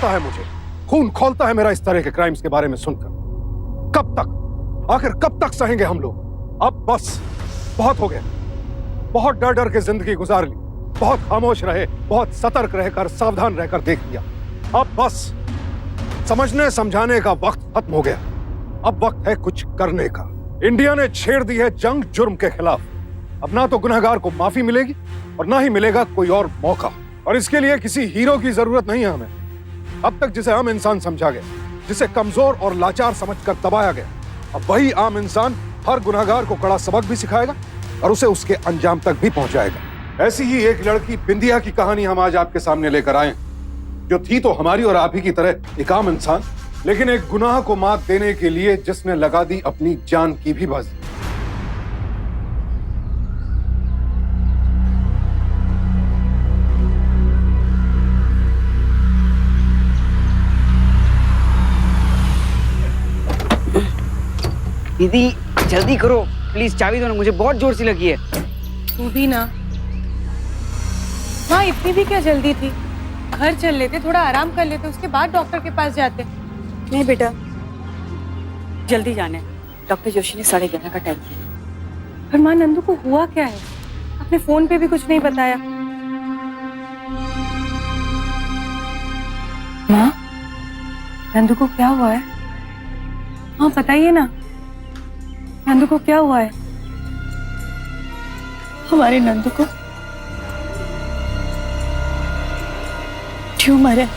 आता है मुझे, खून खौलता है मेरा इस तरह के क्राइम्स के बारे में सुनकर। कब तक, आखिर कब तक सहेंगे हम लोग? अब बस बहुत हो गया। बहुत डर डर के जिंदगी गुजार ली, बहुत खामोश रहे, बहुत सतर्क रहकर, सावधान रहकर देख लिया। अब बस समझने समझाने का वक्त खत्म हो गया। अब वक्त है कुछ करने का। इंडिया ने छेड़ दी है जंग जुर्म के खिलाफ। अब ना तो गुनहगार को माफी मिलेगी और ना ही मिलेगा कोई और मौका। और इसके लिए किसी हीरो की जरूरत नहीं है हमें। अब तक जिसे आम इंसान समझा गया, जिसे कमजोर और लाचार समझकर दबाया गया, अब वही आम इंसान हर गुनहगार को कड़ा सबक भी सिखाएगा और उसे उसके अंजाम तक भी पहुंचाएगा। ऐसी ही एक लड़की बिंदिया की कहानी हम आज आपके सामने लेकर आए, जो थी तो हमारी और आप ही की तरह एक आम इंसान, लेकिन एक गुनाह को मात देने के लिए जिसने लगा दी अपनी जान की भी बाजी। दीदी जल्दी करो प्लीज, चाबी दो ना, मुझे बहुत जोर से लगी है। तू भी ना। हाँ, इतनी भी क्या जल्दी थी? घर चल लेते, थोड़ा आराम कर लेते, उसके बाद डॉक्टर के पास जाते। नहीं बेटा, जल्दी जाने। डॉक्टर जोशी ने 11:30 का टाइम दिया। पर माँ, नंदू को हुआ क्या है? आपने फोन पे भी कुछ नहीं बताया। माँ, नंदू को क्या हुआ है? हाँ बताइए ना, नंदू को क्या हुआ है? हमारे नंदू को ट्यूमर है।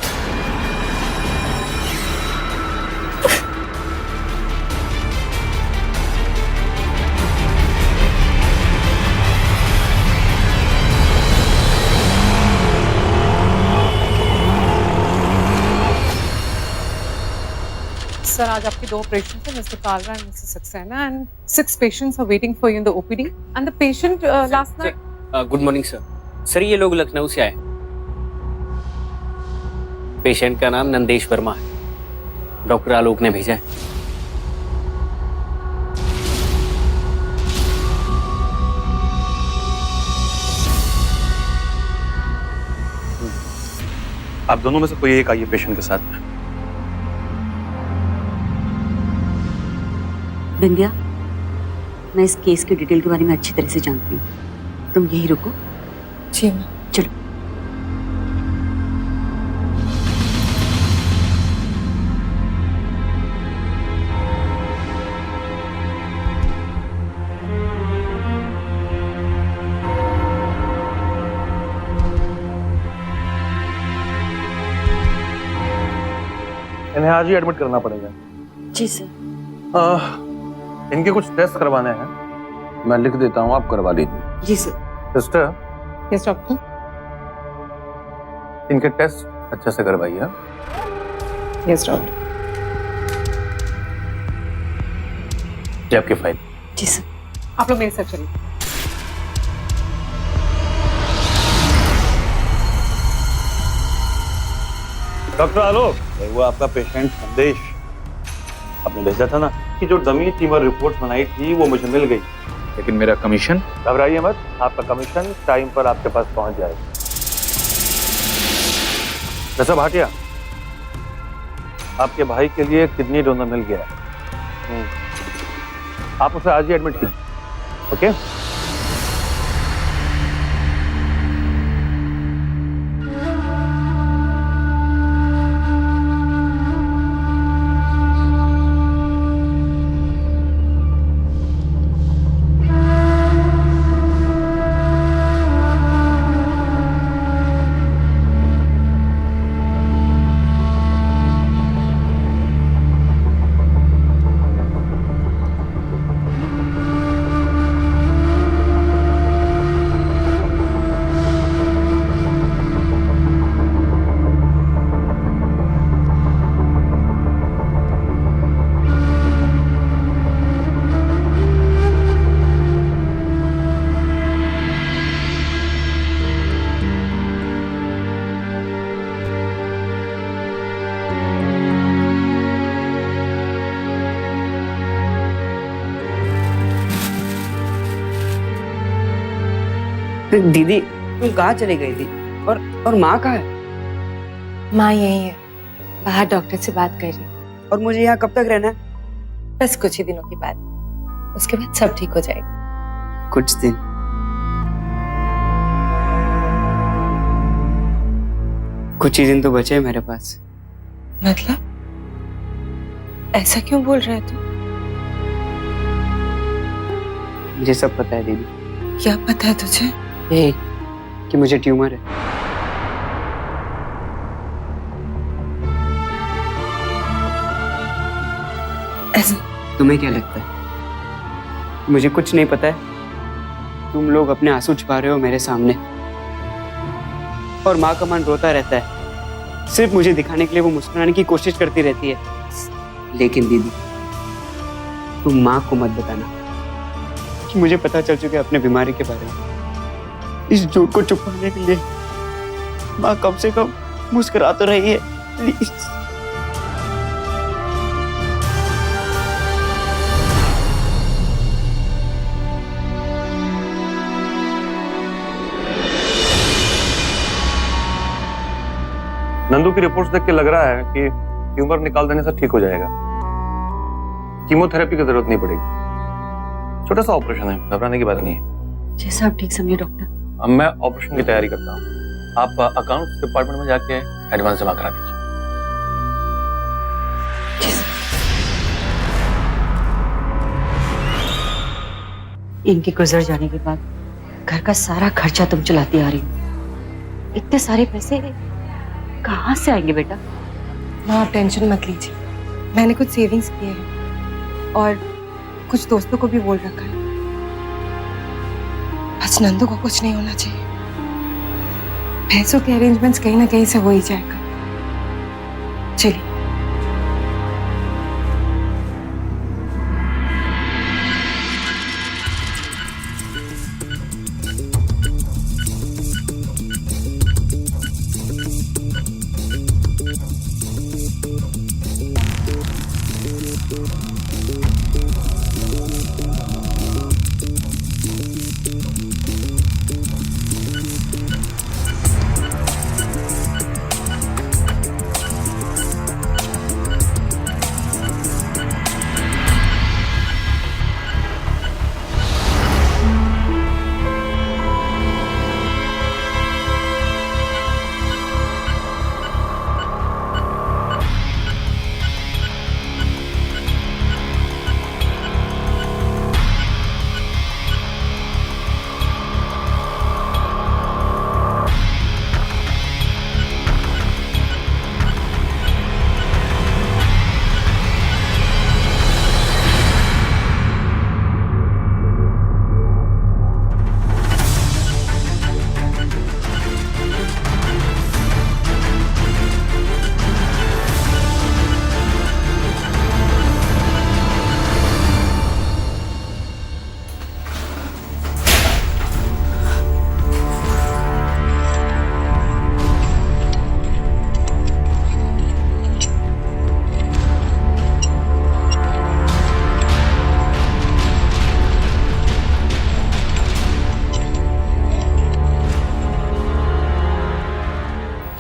सर, आज आपके 2 ऑपरेशन है, mister Kalra and mister Saxena, and 6 patients are waiting for you in the OPD and the patient last night. Good morning sir. Sir ये लोग लखनऊ से आए। पेशेंट का नाम नंदेश वर्मा है, डॉक्टर आलोक ने भेजा है। आप दोनों में से कोई एक आइए पेशेंट के साथ में। बिंदिया, मैं इस केस की डिटेल के बारे में अच्छी तरह से जानती हूँ। तुम यही रुको। जी मैम। चलो। इन्हें आज ही एडमिट करना पड़ेगा। जी सर। इनके कुछ टेस्ट करवाने हैं, मैं लिख देता हूँ, आप करवा लीजिए। जी सर। Sister, yes doctor. इनके टेस्ट अच्छे से करवाइए। Yes doctor. ये आपकी फाइल। जी सर। आप लोग मेरे साथ चलिए। डॉक्टर आलोक, वो आपका पेशेंट संदेश आपने भेजा था ना, कि जो डमी ट्यूमर रिपोर्ट बनाई थी वो मुझे मिल गई, लेकिन मेरा कमीशन? घबराइए मत, आपका कमीशन टाइम पर आपके पास पहुंच जाएगा। वैसे भाटिया, आपके भाई के लिए किडनी डोनर मिल गया है। आप उसे आज ही एडमिट कीजिए। ओके? दीदी तुम कहाँ चली गई थी? और माँ कहाँ है? माँ यही है। बाहर डॉक्टर से बात कर रही। और मुझे यहाँ कब तक रहना है? बस कुछ ही दिनों की बात, उसके बाद सब ठीक हो जाएगा। कुछ दिन? कुछ ही दिन तो बचे हैं मेरे पास। मतलब ऐसा क्यों बोल रहा है तू? मुझे सब पता है दीदी। क्या पता है तुझे? ये कि मुझे ट्यूमर है। ऐसा तुम्हें क्या लगता है मुझे कुछ नहीं पता है? तुम लोग अपने आंसू छुपा रहे हो मेरे सामने, और माँ का मन रोता रहता है। सिर्फ मुझे दिखाने के लिए वो मुस्कुराने की कोशिश करती रहती है। लेकिन दीदी, तुम माँ को मत बताना कि मुझे पता चल चुका है अपने बीमारी के बारे में। इस झूठ को छुपाने के लिए माँ कम से कम मुस्कुरा तो रही है, प्लीज। नंदू की रिपोर्ट्स देख के लग रहा है कि ट्यूमर निकाल देने से ठीक हो जाएगा। कीमोथेरेपी की जरूरत नहीं पड़ेगी। छोटा सा ऑपरेशन है, घबराने की बात नहीं है। जैसा आप ठीक समझे डॉक्टर। अब मैं ऑपरेशन की तैयारी करता हूँ। आप अकाउंट्स डिपार्टमेंट में जाके एडवांस जमा करा दीजिए। इनके गुजर जाने के बाद घर का सारा खर्चा तुम चलाती आ रही हो। इतने सारे पैसे कहाँ से आएंगे बेटा? माँ आप टेंशन मत लीजिए, मैंने कुछ सेविंग्स किए हैं और कुछ दोस्तों को भी बोल रखा है। बस नंदू को कुछ नहीं होना चाहिए। पैसों के अरेंजमेंट्स कहीं ना कहीं से हो ही जाएगा। चलिए।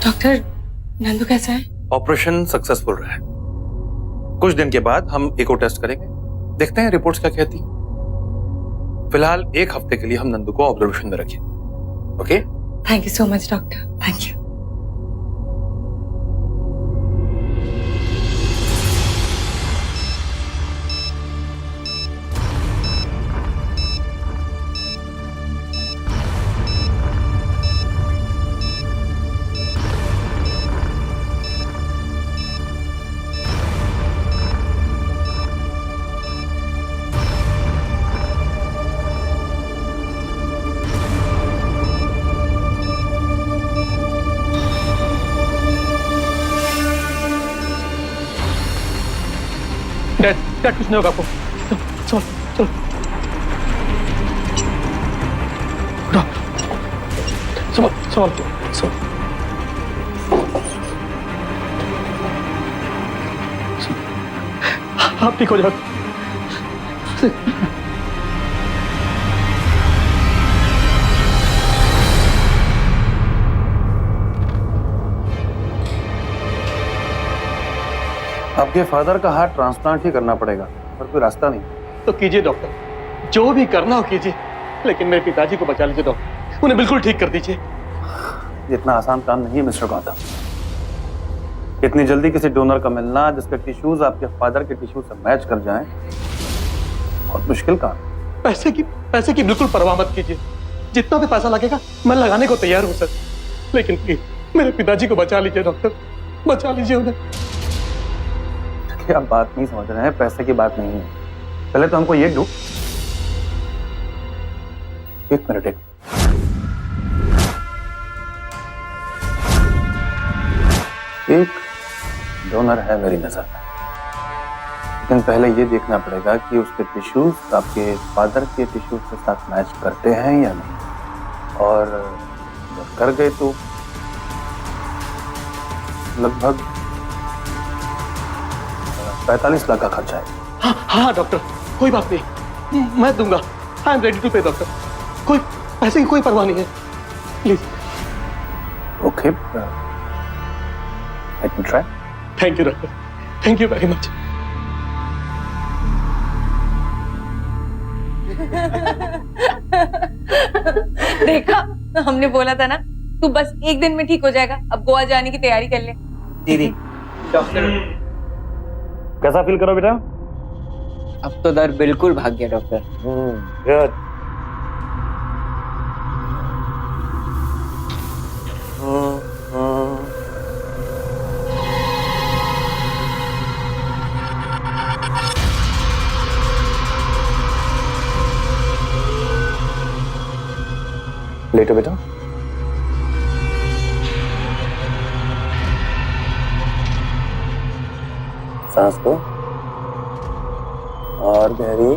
डॉक्टर, नंदू कैसा है? ऑपरेशन सक्सेसफुल रहा है। कुछ दिन के बाद हम इको टेस्ट करेंगे, देखते हैं रिपोर्ट्स क्या कहती है। फिलहाल 1 हफ्ते के लिए हम नंदू को ऑब्जर्वेशन में रखें। Okay? Thank you so much doctor. Thank you. Dad कुछ नहीं होगा आपको। चलो चलो चलो चलो चलो। आप ठीक हो जाओ। आपके फादर का हार्ट ट्रांसप्लांट ही करना पड़ेगा, और कोई रास्ता नहीं। तो कीजिए डॉक्टर, जो भी करना हो कीजिए, लेकिन मेरे पिताजी को बचा लीजिए डॉक्टर, उन्हें बिल्कुल ठीक कर दीजिए। इतना आसान काम नहीं है मिस्टर गौतम। इतनी जल्दी किसी डोनर का मिलना जिसके टिश्यूज आपके फादर के टिश्यू से मैच कर जाएं, बहुत मुश्किल काम। पैसे की बिल्कुल परवाह मत कीजिए, जितना भी पैसा लगेगा मैं लगाने को तैयार हूं सर, लेकिन प्लीज मेरे पिताजी को बचा लीजिए डॉक्टर, बचा लीजिए उन्हें। क्या आप बात नहीं समझ रहे हैं, पैसे की बात नहीं है। पहले तो हमको ये दो, एक मिनट, एक डोनर है मेरी नजर में, लेकिन पहले ये देखना पड़ेगा कि उसके टिश्यूज आपके फादर के टिश्यूज के साथ मैच करते हैं या नहीं, और जब कर गए तो लगभग 45 लाख का खर्चा है। हाँ डॉक्टर, कोई बात नहीं, मैं दूंगा। आई एम रेडी टू पे डॉक्टर, कोई पैसे की कोई परवाह नहीं है, please. Okay, let me try. Thank you doctor, thank you very much. देखा, हमने बोला था ना, तू बस एक दिन में ठीक हो जाएगा। अब गोवा जाने की तैयारी कर ले। दीदी, डॉक्टर कैसा फील करो बेटा? अब तो दर्द बिल्कुल भाग गया डॉक्टर। गुड। लेटो बेटा। सांस लो और गहरी।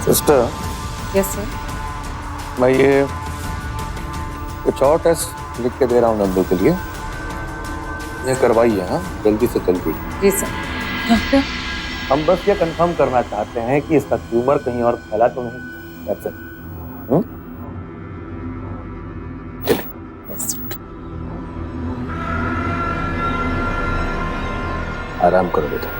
Sister, Yes, sir. मैं ये कुछ और टेस्ट लिख के दे रहा हूँ नंदू के लिए, ये करवाइए। हाँ, जल्दी से जल्दी। जी सर। डॉक्टर, हम बस ये कंफर्म करना चाहते हैं कि इसका ट्यूमर कहीं और फैला तो नहीं। That's it. आराम करो बेटा।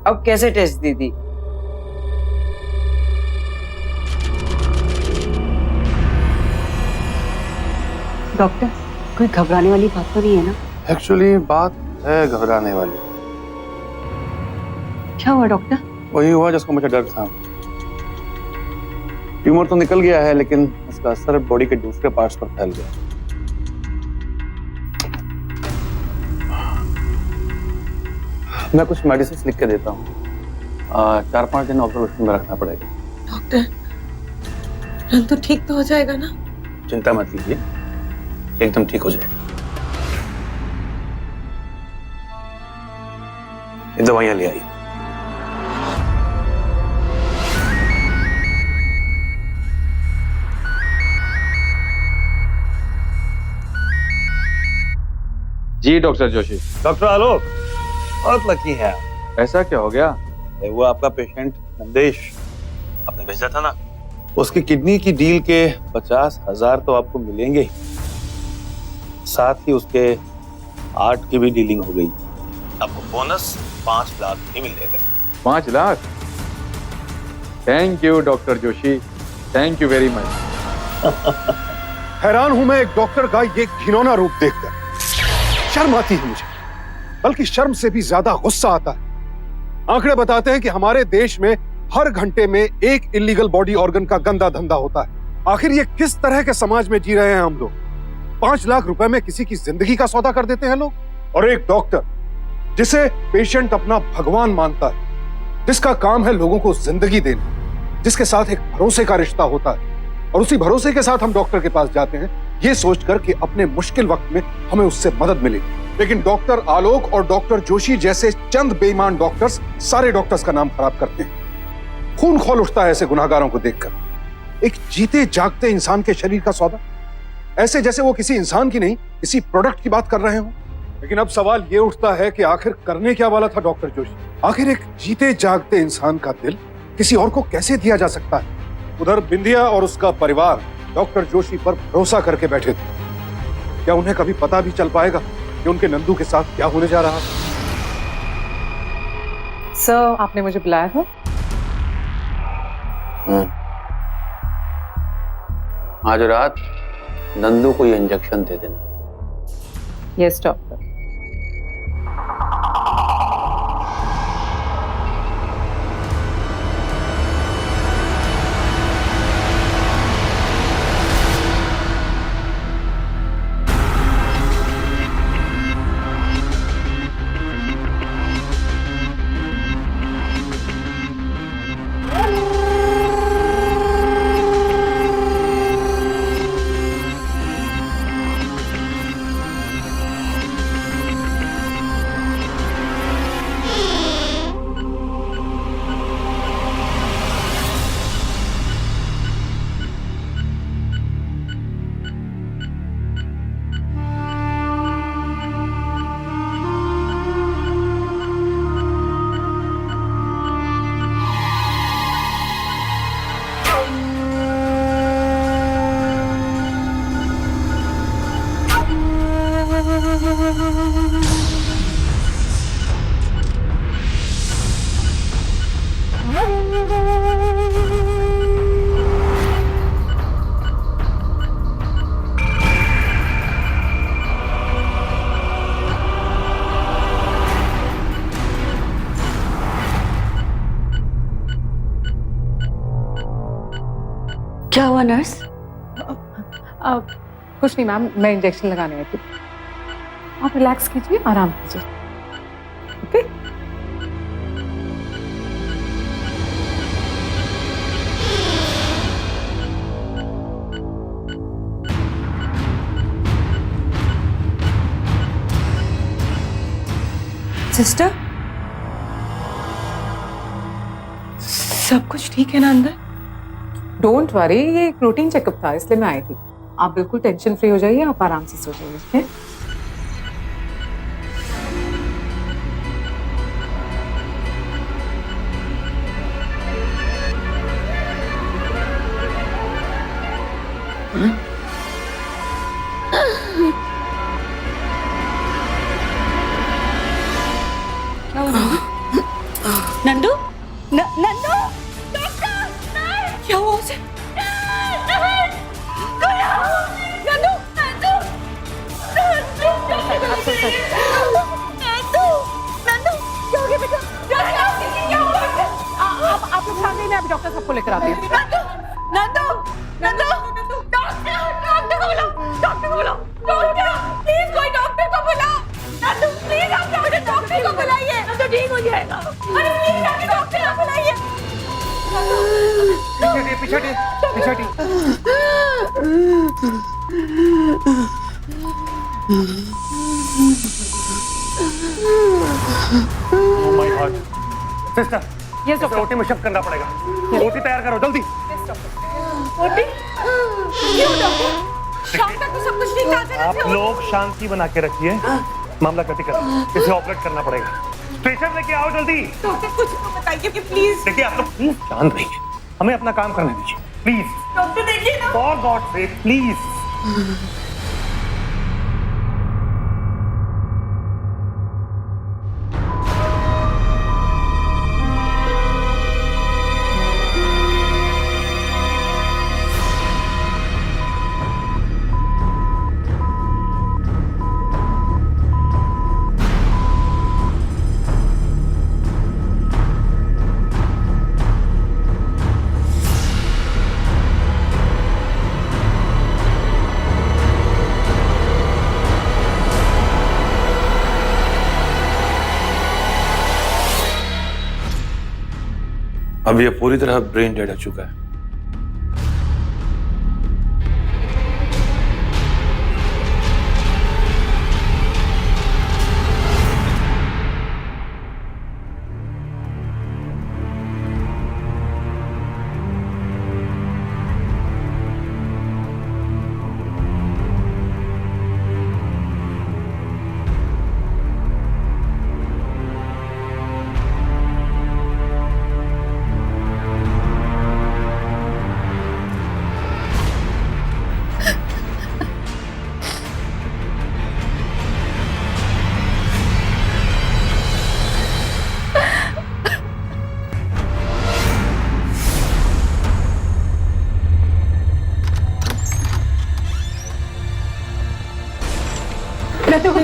अब कैसे टेस्ट दीदी? डॉक्टर, कोई घबराने वाली बात तो नहीं है ना? एक्चुअली बात है घबराने वाली। क्या हुआ डॉक्टर? वही हुआ जिसको मुझे डर था। ट्यूमर तो निकल गया है, लेकिन इसका असर बॉडी के दूसरे पार्ट्स पर फैल गया। मैं कुछ मेडिसिन लिख के देता हूँ, 4-5 दिन ऑब्जर्वेशन में रखना पड़ेगा। डॉक्टर, नंदू ठीक तो हो जाएगा ना? चिंता मत कीजिए, एकदम ठीक हो जाएगा। ये दवाइयाँ ले आई। जी डॉक्टर जोशी। डॉक्टर आलोक, बहुत लकी है आप। ऐसा क्या हो गया? वो आपका पेशेंट नंदेश आपने भेजा था ना, उसकी किडनी की डील के 50,000 तो आपको मिलेंगे ही, साथ ही उसके हार्ट की भी डीलिंग हो गई। आपको बोनस 5 लाख ही मिलेगा। 5 lakh? Thank you doctor Joshi, thank you very much. हैरान हूं मैं एक डॉक्टर का ये घिनौना रूप देखकर। शर्म आती है मुझे, बल्कि शर्म से भी ज्यादा गुस्सा आता है। आंकड़े बताते हैं कि हमारे देश में हर घंटे में एक इलीगल बॉडी ऑर्गन का गंदा धंधा होता है। आखिर ये किस तरह के समाज में जी रहे हैं हम लोग? 5 लाख रुपए में किसी की जिंदगी का सौदा कर देते हैं लोग। और एक डॉक्टर जिसे पेशेंट अपना भगवान मानता है, जिसका काम है लोगों को जिंदगी देना, जिसके साथ एक भरोसे का रिश्ता होता है, और उसी भरोसे के साथ हम डॉक्टर के पास जाते हैं ये सोचकर कि अपने मुश्किल वक्त में हमें उससे मदद मिलेगी। लेकिन डॉक्टर आलोक और डॉक्टर जोशी जैसे चंद बेईमान डॉक्टर्स सारे डॉक्टर्स का नाम खराब करते हैं। खून खौल उठता है ऐसे गुनाहगारों को देखकर। एक जीते जागते इंसान के शरीर का सौदा, ऐसे जैसे वो किसी इंसान की नहीं किसी प्रोडक्ट की बात कर रहे हो। लेकिन अब सवाल ये उठता है कि आखिर करने क्या वाला था डॉक्टर जोशी? आखिर एक जीते जागते इंसान का दिल किसी और को कैसे दिया जा सकता है? उधर बिंदिया और उसका परिवार डॉक्टर जोशी पर भरोसा करके बैठे थे। क्या उन्हें कभी पता भी चल पाएगा कि उनके नंदू के साथ क्या होने जा रहा है? सर, आपने मुझे बुलाया था? आज रात नंदू को ये इंजेक्शन दे देना। Yes doctor. क्या हुआ नर्स? कुछ नहीं मैम, मैं इंजेक्शन लगाने आई थी। आप रिलैक्स कीजिए, आराम कीजिए। ओके? सिस्टर, सब कुछ ठीक है ना अंदर? डोंट वरी, ये एक रूटीन चेकअप था इसलिए मैं आई थी। आप बिल्कुल टेंशन फ्री हो जाइए, आप आराम से सो जाइए। ठीक है? क्या हुआ नंदू? नंदू? क्या हुआ उसे? आप लोग शांत रहिए, मैं अभी डॉक्टर साहब को लेकर आती हूँ। Sister, yes doctor. ओटी में शिफ्ट करना पड़ेगा। ओटी तैयार करो जल्दी। शाम तक तो सब कुछ ठीक आ जाना आप लोग शांति बना के रखिए, मामला क्रिटिकल, इसे ऑपरेट करना पड़ेगा। स्ट्रेचर लेके आओ जल्दी। डॉक्टर कुछ तो बताइए कि प्लीज। देखिए आप लोग प्लीज शांत रहिए, हमें अपना काम करने दीजिए प्लीज। डॉक्टर देखिए ना। For God sake please. अब ये पूरी तरह ब्रेन डेड हो चुका है।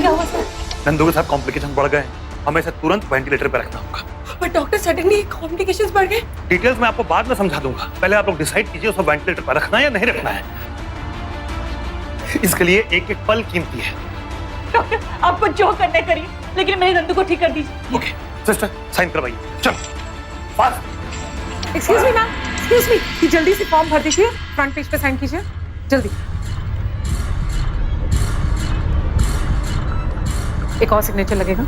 क्या हुआ सर? नंदू के साथ कॉम्प्लिकेशन बढ़ गए, हमें इसे तुरंत वेंटिलेटर पे रखना होगा। पर डॉक्टर सडनली कॉम्प्लिकेशंस बढ़ गए। डिटेल्स मैं आपको बाद में समझा दूंगा, पहले आप लोग डिसाइड कीजिए उसको वेंटिलेटर पर रखना है या नहीं रखना है। इसके लिए एक एक पल कीमती है। डॉक्टर आपको जो करना करिए, लेकिन मेरे नंदू को ठीक कर दीजिए। ओके सिस्टर, साइन करवाइए, चलो fast. Excuse me ma'am, excuse me, जल्दी से फॉर्म भर दीजिए, फ्रंट पेज पे साइन कीजिए जल्दी। एक और सिग्नेचर लगेगा।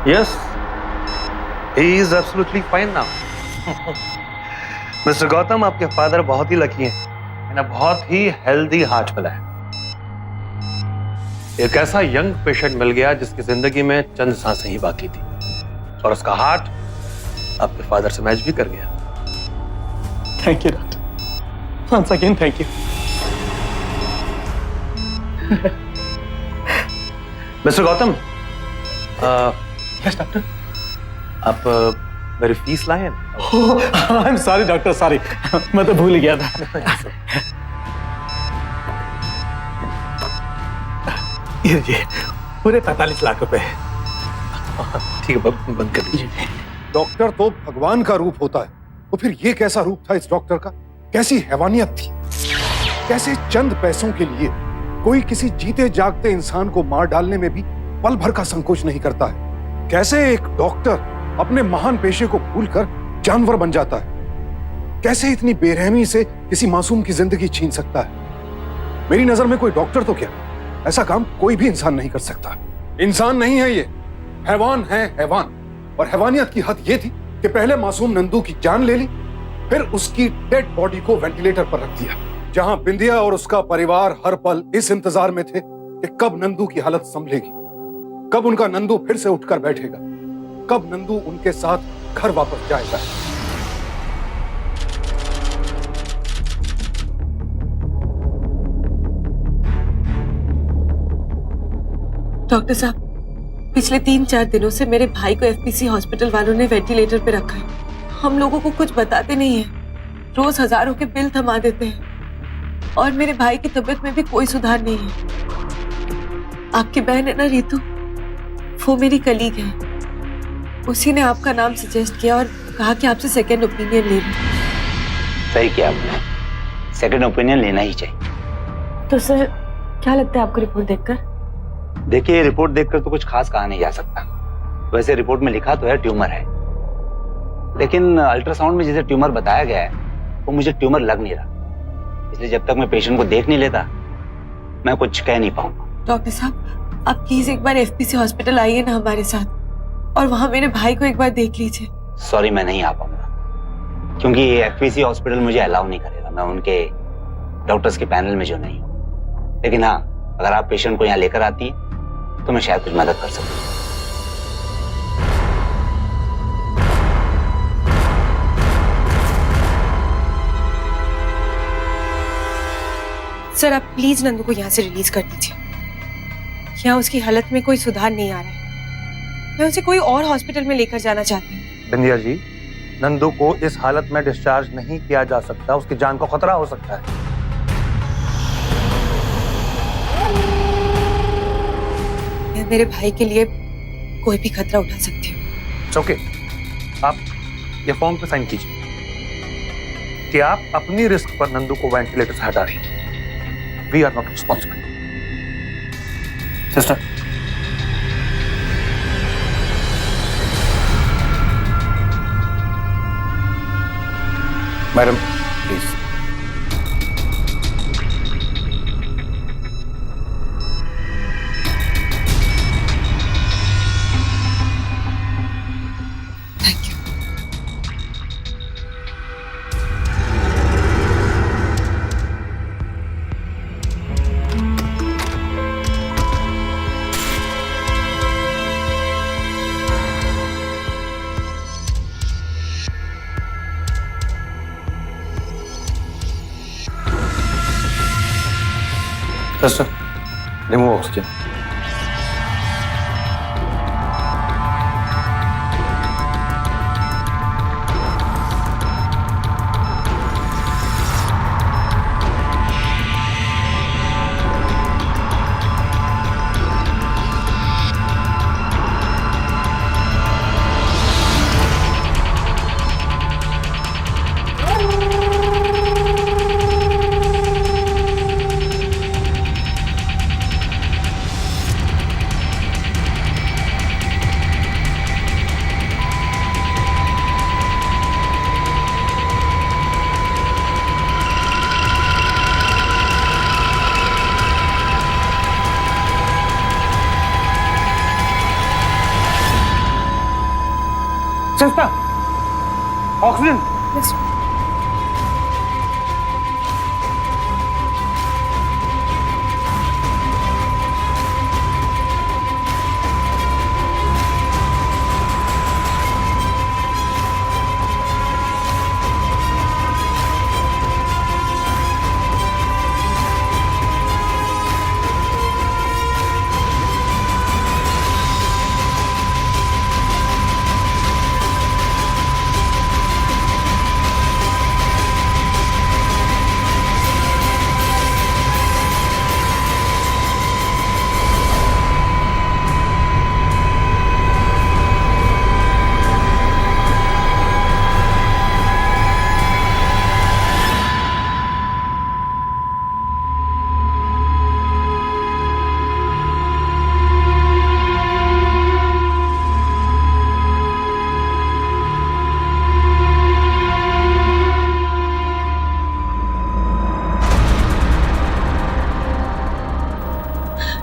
Yes, he is absolutely fine now. Mister Gautam, आपके फादर बहुत ही लकी हैं, इन्हें बहुत ही हेल्दी हार्ट मिला है। एक ऐसा यंग पेशेंट मिल गया जिसकी जिंदगी में चंद सांसें ही बाकी थी, और उसका हार्ट आपके फादर से मैच भी कर गया। Thank you doctor, once again thank you. Mister Gautam, yes doctor. आप मेरी फीस लाए हैं? I am sorry doctor, sorry, मैं तो भूल ही गया था। ये लीजिए, पूरे 45 लाख रुपए। ठीक है, बंद कर दीजिए। डॉक्टर तो भगवान का रूप होता है, तो फिर ये कैसा रूप था इस डॉक्टर का? कैसी हैवानियत थी? कैसे चंद पैसों के लिए कोई किसी जीते जागते इंसान को मार डालने में भी पल भर का संकोच नहीं करता है? कैसे एक डॉक्टर अपने महान पेशे को भूलकर जानवर बन जाता है? कैसे इतनी बेरहमी से किसी मासूम की जिंदगी छीन सकता है? मेरी नजर में कोई डॉक्टर तो क्या, ऐसा काम कोई भी इंसान नहीं कर सकता। इंसान नहीं है ये, हैवान है, हैवान। और हैवानियत की हद ये थी कि पहले मासूम नंदू की जान ले ली, फिर उसकी डेड बॉडी को वेंटिलेटर पर रख दिया, जहां बिंदिया और उसका परिवार हर पल इस इंतजार में थे कि कब नंदू की हालत संभलेगी, कब उनका नंदू फिर से उठकर बैठेगा, कब नंदू उनके साथ घर वापस जाएगा। डॉक्टर साहब, पिछले 3-4 दिनों से मेरे भाई को एफपीसी हॉस्पिटल वालों ने वेंटिलेटर पे रखा है। हम लोगों को कुछ बताते नहीं है, रोज हजारों के बिल थमा देते हैं, और मेरे भाई की तबीयत में भी कोई सुधार नहीं है। आपकी बहन है ना रीतू, वो मेरी कलीग है, उसी ने आपका नाम सजेस्ट किया और कहा कि आपसे सेकंड ओपिनियन ले लूं। सही किया आपने, सेकंड ओपिनियन लेना ही चाहिए। तो सर क्या लगता है आपको रिपोर्ट देखकर? देखिए, रिपोर्ट देखकर तो कुछ खास कहा नहीं जा सकता। वैसे रिपोर्ट में लिखा तो है ट्यूमर है, लेकिन अल्ट्रासाउंड में जिसे ट्यूमर बताया गया है वो मुझे ट्यूमर लग नहीं रहा, इसलिए जब तक मैं पेशेंट को देख नहीं लेता मैं कुछ कह नहीं पाऊंगा। डॉक्टर साहब, आप प्लीज एक बार एफपीसी हॉस्पिटल आइए ना हमारे साथ, और वहां मेरे भाई को एक बार देख लीजिए। सॉरी, मैं नहीं आ पाऊंगा, क्योंकि एफपीसी हॉस्पिटल मुझे अलाउ नहीं करेगा, मैं उनके डॉक्टर्स के पैनल में जो नहीं हूँ। लेकिन हाँ, अगर आप पेशेंट को यहाँ लेकर आती है तो मैं शायद कुछ मदद कर सकूँ। सर आप प्लीज नंदू को यहाँ से रिलीज कर दीजिए, यहाँ उसकी हालत में कोई सुधार नहीं आ रहा है। मैं उसे कोई और हॉस्पिटल में लेकर जाना चाहती हूँ। बिंदिया जी, नंदू को इस हालत में डिस्चार्ज नहीं किया जा सकता, उसकी जान को खतरा हो सकता है। मैं मेरे भाई के लिए कोई भी खतरा उठा सकती हूँ। ओके, आप ये फॉर्म पे साइन कीजिए कि आप अपनी रिस्क पर नंदू को वेंटिलेटर से हटा रही हैं। We are not responsible. Sister, madam please. Thank you. Sister, remove oxygen. संस्था ऑक्सीजन।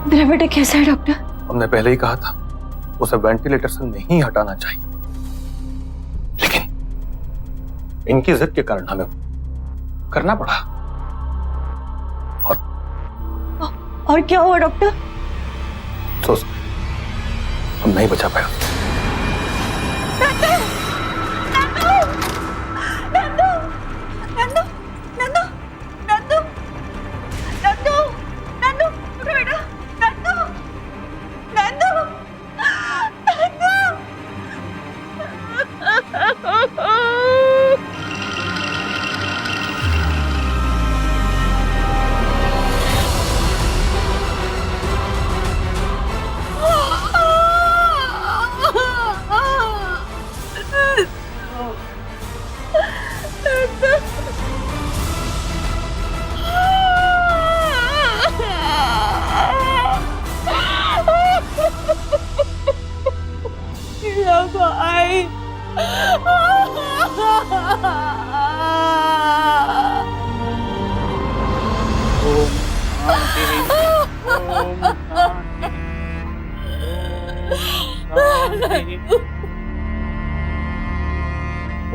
मेरा बेटा कैसा है डॉक्टर? हमने पहले ही कहा था उसे वेंटिलेटर से नहीं हटाना चाहिए, लेकिन इनकी जिद के कारण हमें करना पड़ा। और क्या हुआ डॉक्टर? सोच, हम नहीं बचा पाए।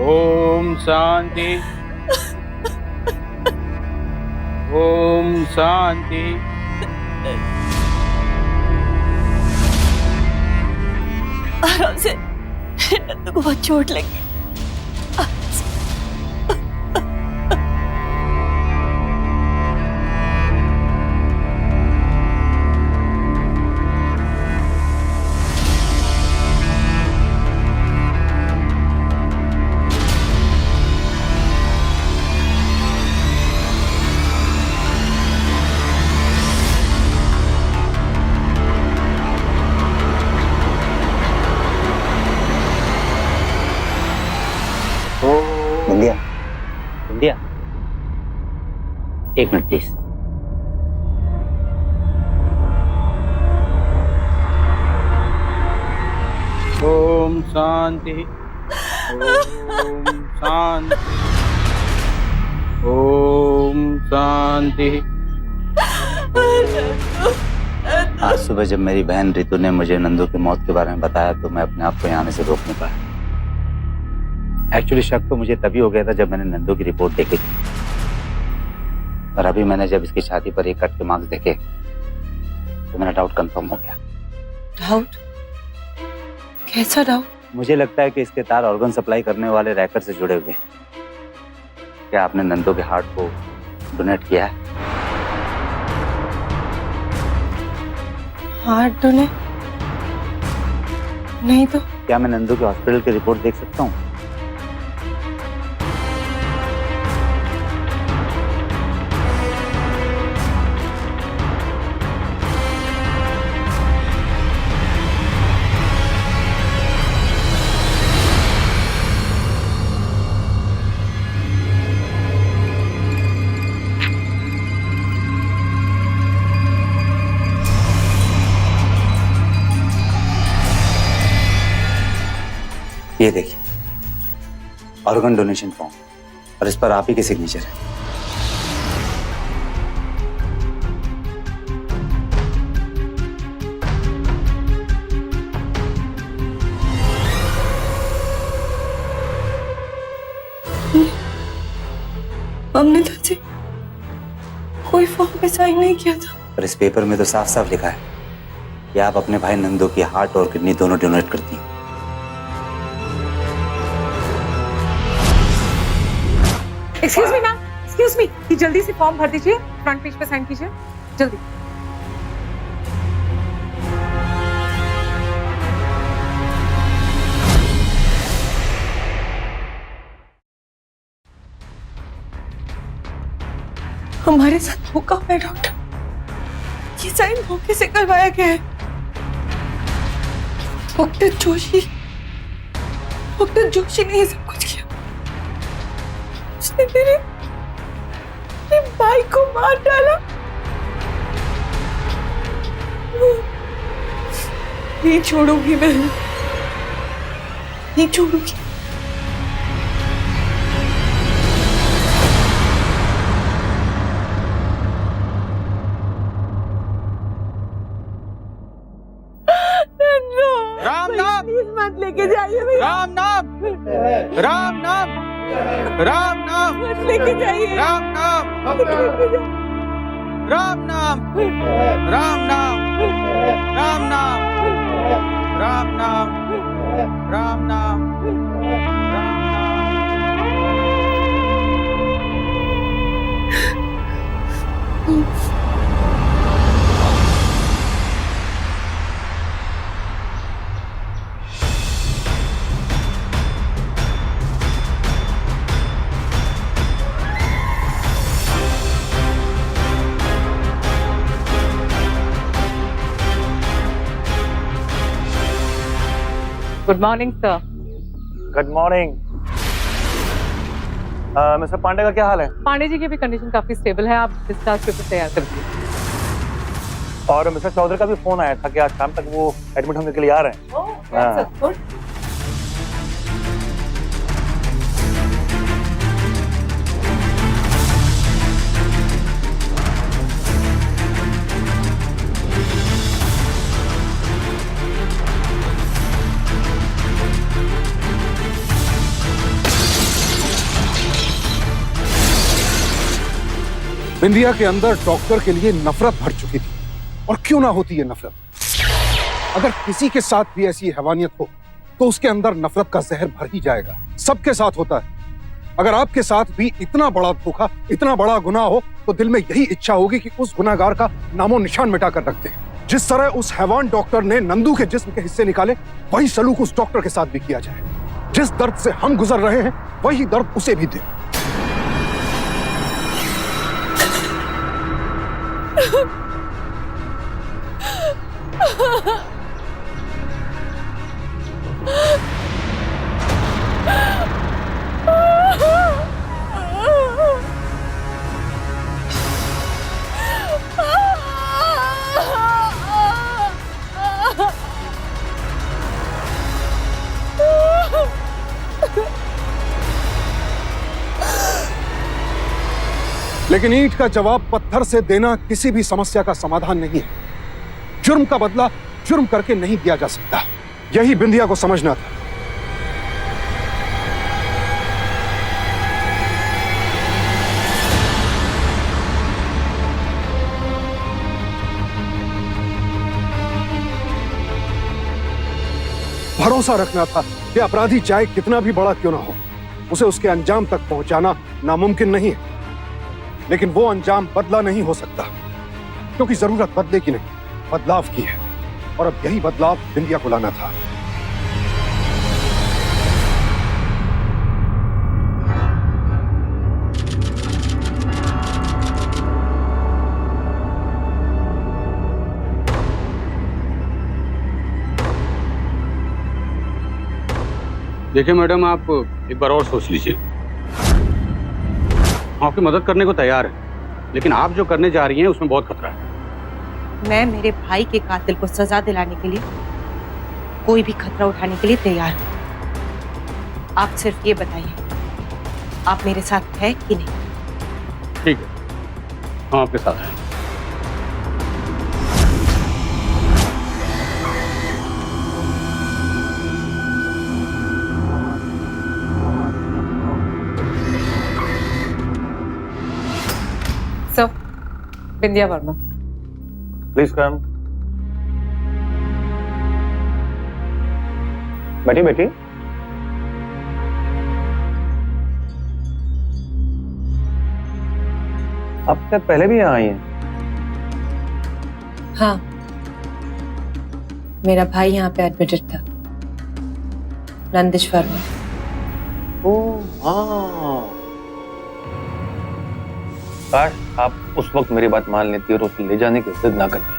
ओम शांति। ओम शांति। आराम से, नंदू को बहुत चोट लगी। बिंदिया, बिंदिया, एक मिनट प्लीज। ओम शांति। ओम शांति। ओम शांति। आज सुबह जब मेरी बहन रितु ने मुझे नंदू की मौत के बारे में बताया तो मैं अपने आप को यहाँ आने से रोक नहीं पाया। एक्चुअली शक तो मुझे तभी हो गया था जब मैंने नंदू की रिपोर्ट देखी थी, और अभी मैंने जब इसकी छाती पर एक कट के मार्क्स देखे तो मेरा डाउट कंफर्म हो गया। डाउट? कैसा डाउट? मुझे लगता है कि इसके तार ऑर्गन सप्लाई करने वाले रैकर से जुड़े हुए हैं। क्या आपने नंदू के हार्ट को डोनेट किया है? Heart donate? नहीं तो क्या मैं नंदू के हॉस्पिटल की रिपोर्ट देख सकता हूँ? ये देखिए ऑर्गन डोनेशन फॉर्म, और इस पर आप ही के सिग्नेचर है। हमने तो जी कोई फॉर्म पे साइन नहीं किया था। पर इस पेपर में तो साफ साफ लिखा है कि आप अपने भाई नंदू की हार्ट और किडनी दोनों डोनेट करती हैं। Excuse me ma'am, excuse me, ये जल्दी से फॉर्म भर दीजिए, फ्रंट पेज पे साइन कीजिए जल्दी। हमारे साथ धोखा हुआ है डॉक्टर, ये साइन धोखे से करवाया गया है। डॉक्टर जोशी ने ये सब कुछ किया। उसने मेरे भाई को मार डाला। नहीं छोड़ूंगी मैं, नहीं छोड़ूंगी। राम नाम, मत लेके जाइए भैया, राम नाम, राम नाम, राम नाम, मत लेके जाइए, राम नाम, मत लेके जाइए। राम नाम, राम नाम, राम नाम, राम नाम, राम नाम, राम नाम। Good morning sir. Good morning. Mister Pandey का क्या हाल है? पांडे जी की भी कंडीशन काफी स्टेबल है, आप डिस्चार्ज पेपर तैयार कर दीजिए। और मिस्टर चौधरी का भी फोन आया था कि आज शाम तक वो एडमिट होने के लिए आ रहे हैं। बिंदिया के अंदर डॉक्टर के लिए नफरत भर चुकी थी, और क्यों ना होती ये नफरत। अगर किसी के साथ भी ऐसी हैवानियत हो तो उसके अंदर नफरत का जहर भर ही जाएगा। सबके साथ होता है। अगर आपके साथ भी इतना बड़ा धोखा, इतना बड़ा गुनाह हो तो दिल में यही इच्छा होगी कि उस गुनाहगार का नामो निशान मिटा कर रख दे। जिस तरह उस हैवान डॉक्टर ने नंदू के जिस्म के हिस्से निकाले, वही सलूक उस डॉक्टर के साथ भी किया जाए। जिस दर्द से हम गुजर रहे हैं वही दर्द उसे भी दे। लेकिन ईंट का जवाब पत्थर से देना किसी भी समस्या का समाधान नहीं है। जुर्म का बदला जुर्म करके नहीं दिया जा सकता। यही बिंदिया को समझना था। भरोसा रखना था कि अपराधी चाहे कितना भी बड़ा क्यों ना हो, उसे उसके अंजाम तक पहुंचाना नामुमकिन नहीं है। लेकिन वो अंजाम बदला नहीं हो सकता, क्योंकि जरूरत बदले की नहीं, बदलाव की है। और अब यही बदलाव बिंदिया को लाना था। देखिए मैडम, आप एक बार और सोच लीजिए। हम आपकी मदद करने को तैयार हैं, लेकिन आप जो करने जा रही हैं उसमें बहुत खतरा है। मैं मेरे भाई के कातिल को सजा दिलाने के लिए कोई भी खतरा उठाने के लिए तैयार हूँ। आप सिर्फ ये बताइए, आप मेरे साथ है कि नहीं? ठीक है, हम आपके साथ हैं। Sir, Bindiya Verma. Please come. बैठी बैठी। आप शायद पहले भी यहाँ आई हैं। हाँ, मेरा भाई यहाँ पे एडमिटेड था, नंदिश वर्मा। ओह हाँ, काश आप उस वक्त मेरी बात मान लेती और उसे ले जाने की जिद ना करती,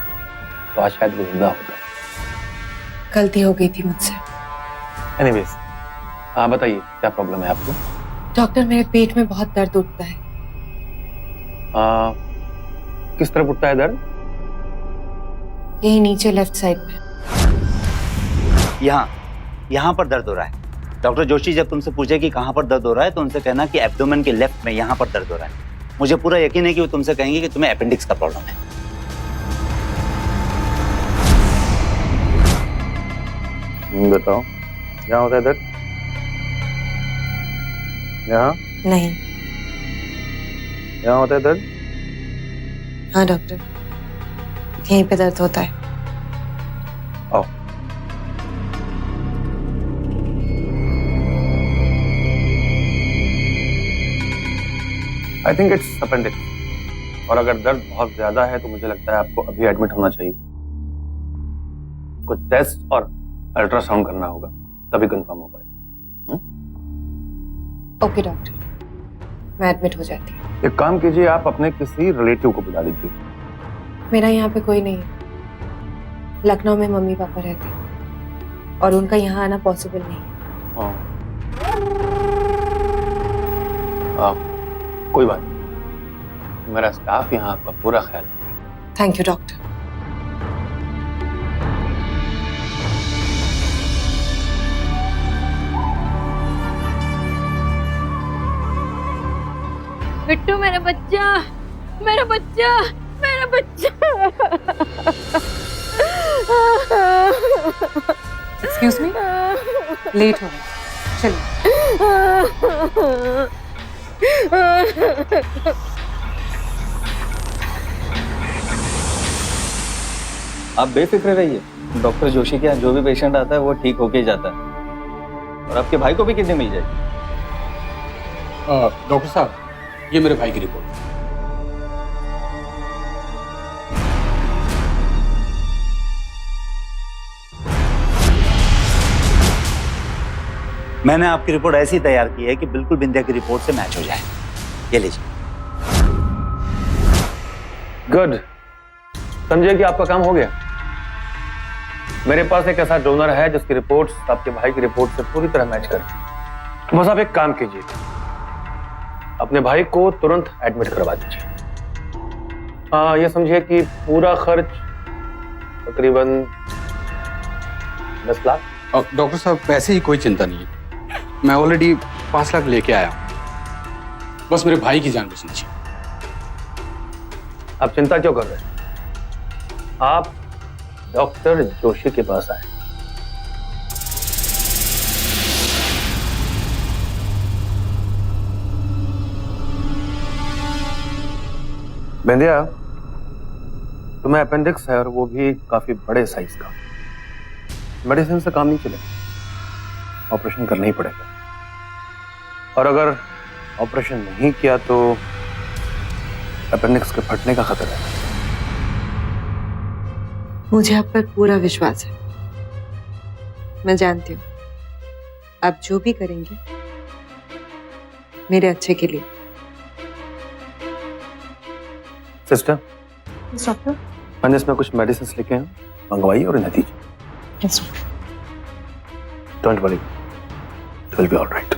तो आज शायद वो जिंदा होता। गलती हो गई थी मुझसे। एनीवेज, हाँ बताइए क्या प्रॉब्लम है आपको? डॉक्टर, मेरे पेट में बहुत दर्द उठता है। किस तरफ उठता है दर्द? यही नीचे लेफ्ट साइड में। यहाँ पर दर्द हो रहा है। डॉक्टर जोशी जब तुमसे पूछे कि कहाँ पर दर्द हो रहा है तो उनसे कहना कि एब्डोमेन के लेफ्ट में यहाँ पर दर्द हो रहा है। मुझे पूरा यकीन है कि वो तुमसे कहेंगे कि तुम्हें अपेंडिक्स का प्रॉब्लम है। बताओ, यहाँ होता है दर्द? यहाँ? नहीं। यहाँ होता है दर्द? हाँ डॉक्टर, यहीं पे दर्द होता है। आओ। आई थिंक इट्स अपेंडिक्स, और अगर दर्द बहुत ज्यादा है तो मुझे लगता है आपको अभी एडमिट होना चाहिए। कुछ टेस्ट और अल्ट्रासाउंड करना होगा, तभी कंफर्म हो पाए। ओके डॉक्टर, मैं एडमिट हो जाती हूँ। एक काम कीजिए, आप अपने किसी रिलेटिव को बुला लीजिए। मेरा यहाँ पे कोई नहीं है। लखनऊ में मम्मी पापा रहते हैं और उनका यहाँ आना पॉसिबल नहीं है। कोई बात नहीं, मेरा स्टाफ यहाँ आपका पूरा ख्याल रखेगा। Thank you doctor. बिट्टू, मेरा बच्चा, मेरा बच्चा, मेरा बच्चा। एक्सक्यूज मी, लेट हो गए, चलिए। आप बेफिक्र रहिए, डॉक्टर जोशी के यहाँ जो भी पेशेंट आता है वो ठीक होके ही जाता है, और आपके भाई को भी किडनी मिल जाएगी। डॉक्टर साहब, ये मेरे भाई की रिपोर्ट। मैंने आपकी रिपोर्ट ऐसी तैयार की है कि बिल्कुल बिंदिया की रिपोर्ट से मैच हो जाए। ये लीजिए। गुड, समझिए कि आपका काम हो गया। मेरे पास एक ऐसा डोनर है जिसकी रिपोर्ट्स आपके भाई की रिपोर्ट से पूरी तरह मैच करती। बस आप एक काम कीजिए, अपने भाई को तुरंत एडमिट करवा दीजिए। ये समझिए कि पूरा खर्च तकरीबन 10 लाख। डॉक्टर साहब, पैसे ही कोई चिंता नहीं है, मैं ऑलरेडी 5 लाख लेके आया हूँ। बस मेरे भाई की जान बचनी चाहिए। आप चिंता क्यों कर रहे हैं? आप डॉक्टर जोशी के पास आए। बिंदिया, तुम्हें अपेंडिक्स है और वो भी काफी बड़े साइज का। मेडिसिन से काम नहीं चलेगा, ऑपरेशन करना ही पड़ेगा। और अगर ऑपरेशन नहीं किया तो अपेंडिक्स के फटने का खतरा है। मुझे आप पर पूरा विश्वास है। मैं जानती हूँ आप जो भी करेंगे मेरे अच्छे के लिए। Sister, doctor. मैंने इसमें कुछ मेडिसिन लिखे हैं, मंगवाइए और इन्हें दीजिए। Yes. Don't worry, it will be alright.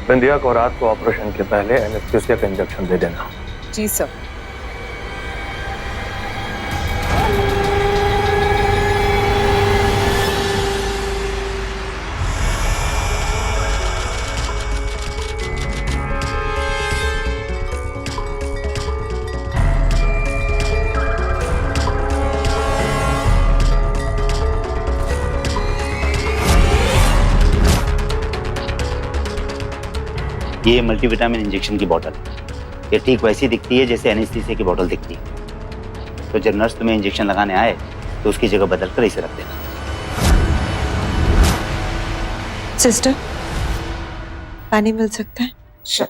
Bindiya को रात को ऑपरेशन के पहले एनेस्थीसिया का इंजेक्शन दे देना। जी सर। ये मल्टीविटामिन इंजेक्शन की बोतल, ये ठीक वैसी दिखती है जैसे एनेस्थीसिया की बोतल दिखती है। तो जब नर्स तुम्हें इंजेक्शन लगाने आए तो उसकी जगह बदलकर इसे रख देना। सिस्टर, पानी मिल सकता है? Sure.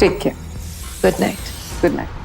Take care. Good night. Good night.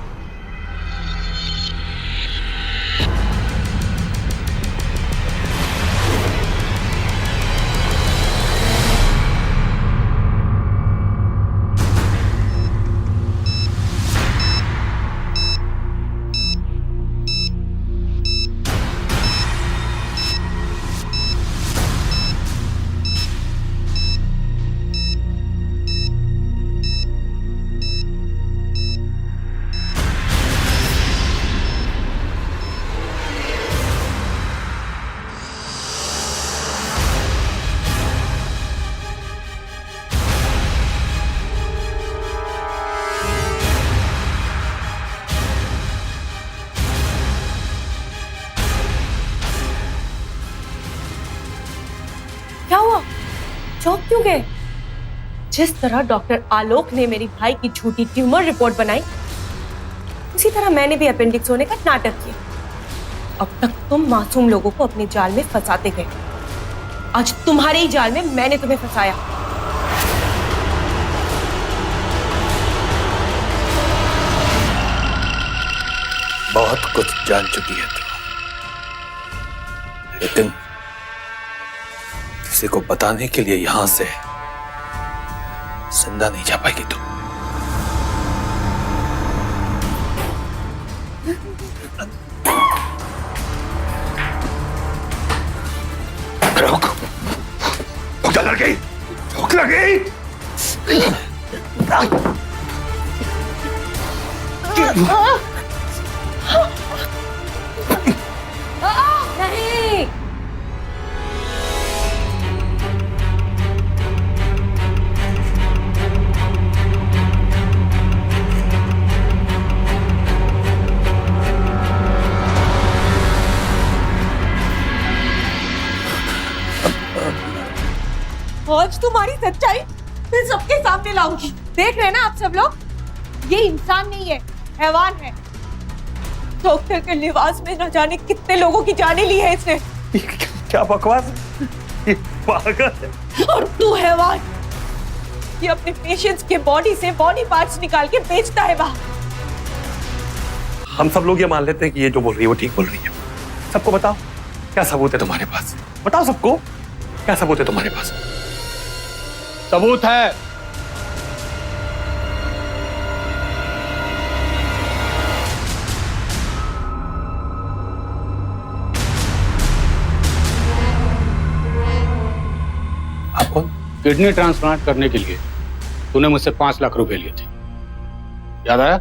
क्या हुआ? चौंक क्यों गए? जिस तरह डॉक्टर आलोक ने मेरी भाई की झूठी ट्यूमर रिपोर्ट बनाई, उसी तरह मैंने भी अपेंडिक्स होने का नाटक किया। अब तक तुम मासूम लोगों को अपने जाल में फंसाते गए। आज तुम्हारे ही जाल में मैंने तुम्हें फंसाया। बहुत कुछ जान चुकी है तू, लेकिन किसी को बताने के लिए यहां से जिंदा नहीं जा पाएगी तू। रोक, भूख लग गई, भूख लग गई। नहीं, आज तुम्हारी सच्चाई मैं सबके सामने लाऊंगी। देख रहे हैं ना आप सब लोग, ये इंसान नहीं है, हैवान है। डॉक्टर के लिबास में न जाने कितने लोगों की जाने ली है इसने। क्या बकवास, ये पागल है। और तू हैवान, ये अपने पेशेंट्स के बॉडी से बॉडी पार्ट्स निकाल के बेचता है बाहर। हम सब लोग ये मान लेते हैं कि ये जो बोल रही है वो ठीक बोल रही है। सबको बताओ क्या सबूत है तुम्हारे पास, बताओ सबको क्या सबूत है तुम्हारे पास। सबूत है। आप कौन? किडनी ट्रांसप्लांट करने के लिए तूने मुझसे 5 लाख रुपए लिए थे, याद आया?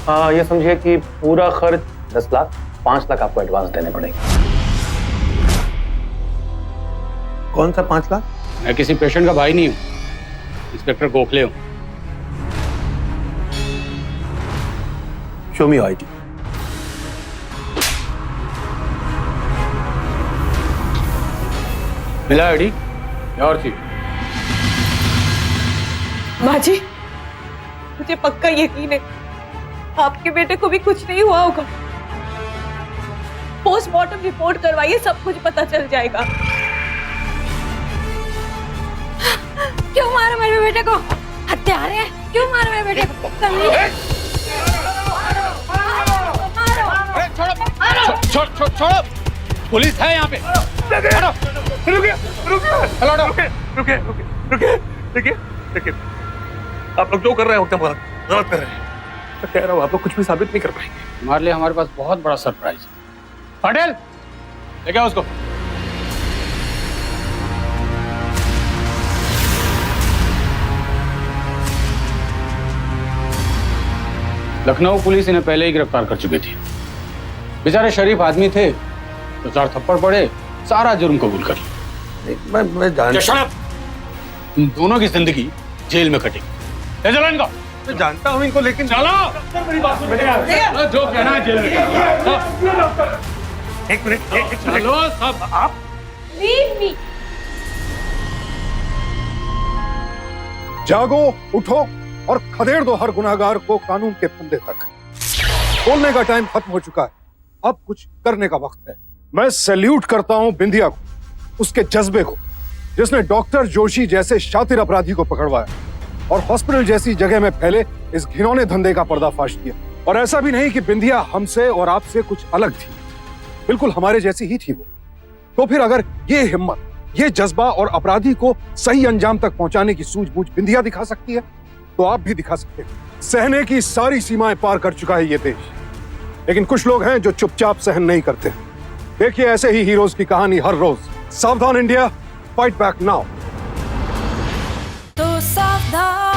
हाँ, ये समझिए कि पूरा खर्च 10 लाख, 5 लाख आपको एडवांस देने पड़ेंगे। कौन सा 5 लाख? मैं किसी पेशेंट का भाई नहीं हूं, इंस्पेक्टर गोखले हूं। शो मी आईडी। मिला आईडी और चीज? माँ जी, मुझे पक्का यकीन है आपके बेटे को भी कुछ नहीं हुआ होगा। पोस्टमार्टम रिपोर्ट करवाइए, सब कुछ पता चल जाएगा। क्यों मारा मेरे बेटे को? हत्यारे हैं, क्यों मारा मेरे बेटे को? छोड़ो, पुलिस है यहाँ पे। रुकिए, आप लोग जो कर रहे हैं एकदम गलत कर रहे हैं। मैं कह रहा हूँ आप लोग कुछ भी साबित नहीं कर पाएंगे। हमारे लिए हमारे पास बहुत बड़ा सरप्राइज है। पटेल, लेके आओ उसको। लखनऊ पुलिस इन्हें पहले ही गिरफ्तार कर चुकी थी। बेचारे शरीफ आदमी थे, तो 4 थप्पड़ पड़े, सारा जुर्म कबूल कर लिया। मैं जानता तुम दोनों की जिंदगी जेल में कटेगी। ले चलो इनको। मैं जानता हूँ इनको, लेकिन चलो, जो कहना है जेल में। एक मिनट चलो सब। आप जागो, उठो और खदेड़ दो हर गुनाहगार को कानून के फंदे तक। बोलने का टाइम खत्म हो चुका है, अब कुछ करने का वक्त है। मैं सैल्यूट करता हूं बिंदिया को, उसके जज्बे को, जिसने डॉक्टर जोशी जैसे शातिर अपराधी को पकड़वाया और हॉस्पिटल जैसी जगह में फैले इस घिनौने धंधे का पर्दाफाश किया। और ऐसा भी नहीं कि बिंदिया हमसे और आपसे कुछ अलग थी, बिल्कुल हमारे जैसी ही थी वो। तो फिर अगर ये हिम्मत, ये जज्बा और अपराधी को सही अंजाम तक पहुंचाने की सूझबूझ बिंदिया दिखा सकती है, तो आप भी दिखा सकते हैं। सहने की सारी सीमाएं पार कर चुका है ये देश, लेकिन कुछ लोग हैं जो चुपचाप सहन नहीं करते। देखिए ऐसे ही हीरोज की कहानी हर रोज। सावधान इंडिया, फाइट बैक नाउ। तो सावधान।